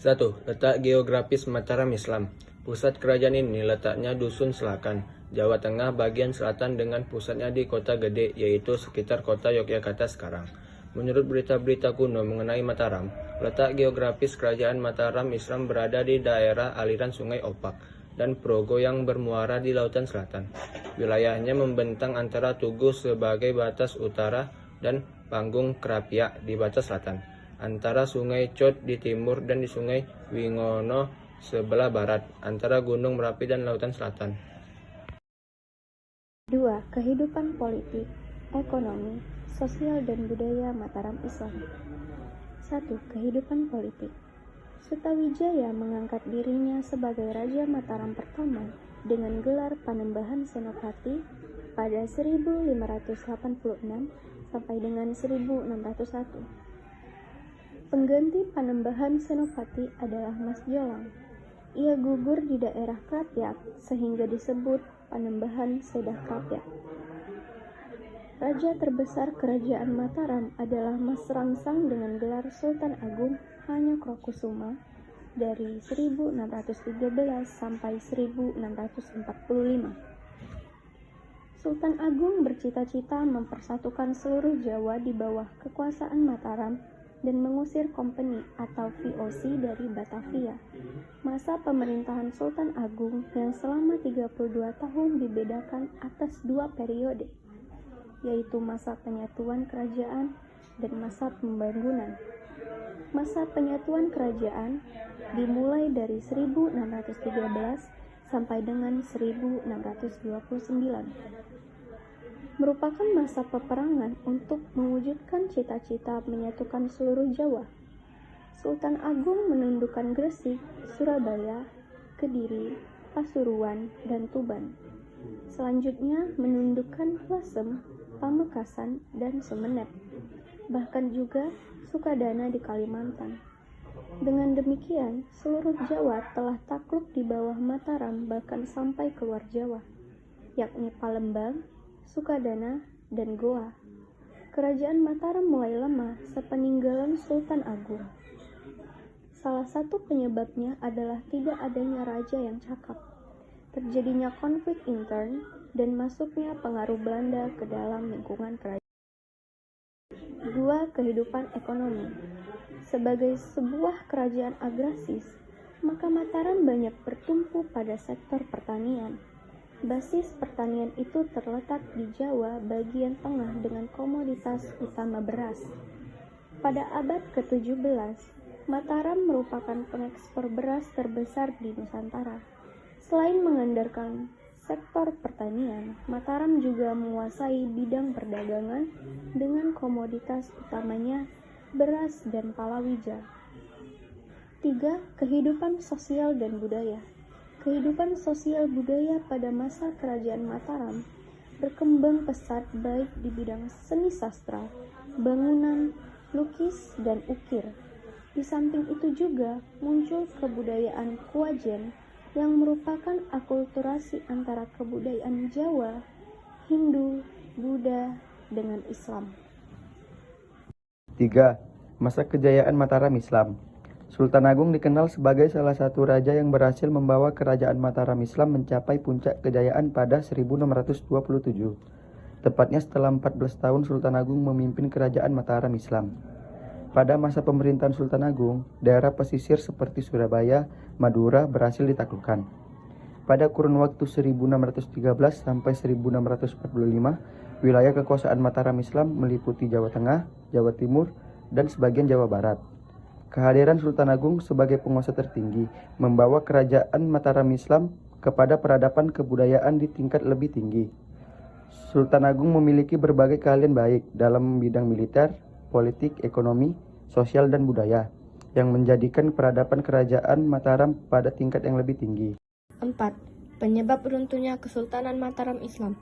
1. Letak geografis Mataram Islam. Pusat kerajaan ini letaknya Dusun Selakan, Jawa Tengah bagian selatan dengan pusatnya di Kota Gede, yaitu sekitar kota Yogyakarta sekarang. Menurut berita-berita kuno mengenai Mataram, letak geografis kerajaan Mataram Islam berada di daerah aliran Sungai Opak dan Progo yang bermuara di Lautan Selatan. Wilayahnya membentang antara Tugu sebagai batas utara dan Panggung Krapia di batas selatan, antara Sungai Cot di timur dan di Sungai Wingono sebelah barat, antara Gunung Merapi dan Lautan Selatan. 2. Kehidupan politik, ekonomi, sosial dan budaya Mataram Islam. 1. Kehidupan politik. Sutawijaya mengangkat dirinya sebagai Raja Mataram pertama dengan gelar Panembahan Senopati pada 1586 sampai dengan 1601. Pengganti Panembahan Senopati adalah Mas Jolang. Ia gugur di daerah Krapyak sehingga disebut Panembahan Sedah Krapyak. Raja terbesar Kerajaan Mataram adalah Mas Rangsang dengan gelar Sultan Agung Hanyokrokusuma dari 1613 sampai 1645. Sultan Agung bercita-cita mempersatukan seluruh Jawa di bawah kekuasaan Mataram dan mengusir kompeni atau VOC dari Batavia. Masa pemerintahan Sultan Agung yang selama 32 tahun dibedakan atas dua periode, yaitu masa penyatuan kerajaan dan masa pembangunan. Masa penyatuan kerajaan dimulai dari 1613 sampai dengan 1629. Merupakan masa peperangan untuk mewujudkan cita-cita menyatukan seluruh Jawa. Sultan Agung menundukkan Gresik, Surabaya, Kediri, Pasuruan, dan Tuban. Selanjutnya menundukkan Lasem, Pamekasan, dan Sumenep, bahkan juga Sukadana di Kalimantan. Dengan demikian, seluruh Jawa telah takluk di bawah Mataram bahkan sampai keluar Jawa, yakni Palembang, Sukadana, dan Goa. Kerajaan Mataram mulai lemah sepeninggalan Sultan Agung. Salah satu penyebabnya adalah tidak adanya raja yang cakap, terjadinya konflik intern, dan masuknya pengaruh Belanda ke dalam lingkungan kerajaan. 2. Kehidupan ekonomi. Sebagai sebuah kerajaan agraris, maka Mataram banyak bertumpu pada sektor pertanian. Basis pertanian itu terletak di Jawa bagian tengah dengan komoditas utama beras. Pada abad ke-17, Mataram merupakan pengekspor beras terbesar di Nusantara. Selain mengandalkan sektor pertanian, Mataram juga menguasai bidang perdagangan dengan komoditas utamanya beras dan palawija. 3. Kehidupan sosial dan budaya. Kehidupan sosial budaya pada masa Kerajaan Mataram berkembang pesat baik di bidang seni sastra, bangunan, lukis, dan ukir. Di samping itu juga muncul kebudayaan Kuajen yang merupakan akulturasi antara kebudayaan Jawa, Hindu, Buddha, dengan Islam. 3. Masa kejayaan Mataram Islam. Sultan Agung dikenal sebagai salah satu raja yang berhasil membawa kerajaan Mataram Islam mencapai puncak kejayaan pada 1627. Tepatnya setelah 14 tahun Sultan Agung memimpin kerajaan Mataram Islam. Pada masa pemerintahan Sultan Agung, daerah pesisir seperti Surabaya, Madura berhasil ditaklukkan. Pada kurun waktu 1613 sampai 1645, wilayah kekuasaan Mataram Islam meliputi Jawa Tengah, Jawa Timur, dan sebagian Jawa Barat. Kehadiran Sultan Agung sebagai penguasa tertinggi membawa kerajaan Mataram Islam kepada peradaban kebudayaan di tingkat lebih tinggi. Sultan Agung memiliki berbagai keahlian baik dalam bidang militer, politik, ekonomi, sosial, dan budaya, yang menjadikan peradaban kerajaan Mataram pada tingkat yang lebih tinggi. 4. Penyebab runtuhnya Kesultanan Mataram Islam.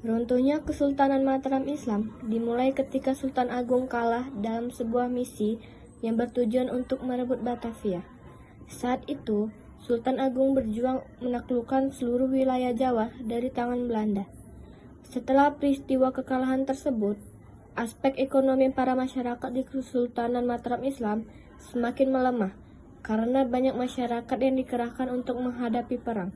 Runtuhnya Kesultanan Mataram Islam dimulai ketika Sultan Agung kalah dalam sebuah misi yang bertujuan untuk merebut Batavia. Saat itu, Sultan Agung berjuang menaklukkan seluruh wilayah Jawa dari tangan Belanda. Setelah peristiwa kekalahan tersebut, aspek ekonomi para masyarakat di Kesultanan Mataram Islam semakin melemah karena banyak masyarakat yang dikerahkan untuk menghadapi perang.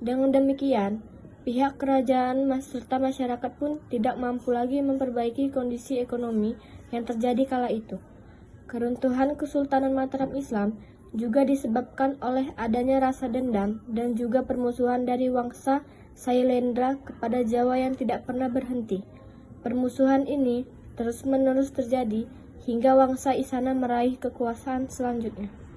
Dengan demikian, pihak kerajaan serta masyarakat pun tidak mampu lagi memperbaiki kondisi ekonomi yang terjadi kala itu. Keruntuhan Kesultanan Mataram Islam juga disebabkan oleh adanya rasa dendam dan juga permusuhan dari Wangsa Sailendra kepada Jawa yang tidak pernah berhenti. Permusuhan ini terus-menerus terjadi hingga Wangsa Isana meraih kekuasaan selanjutnya.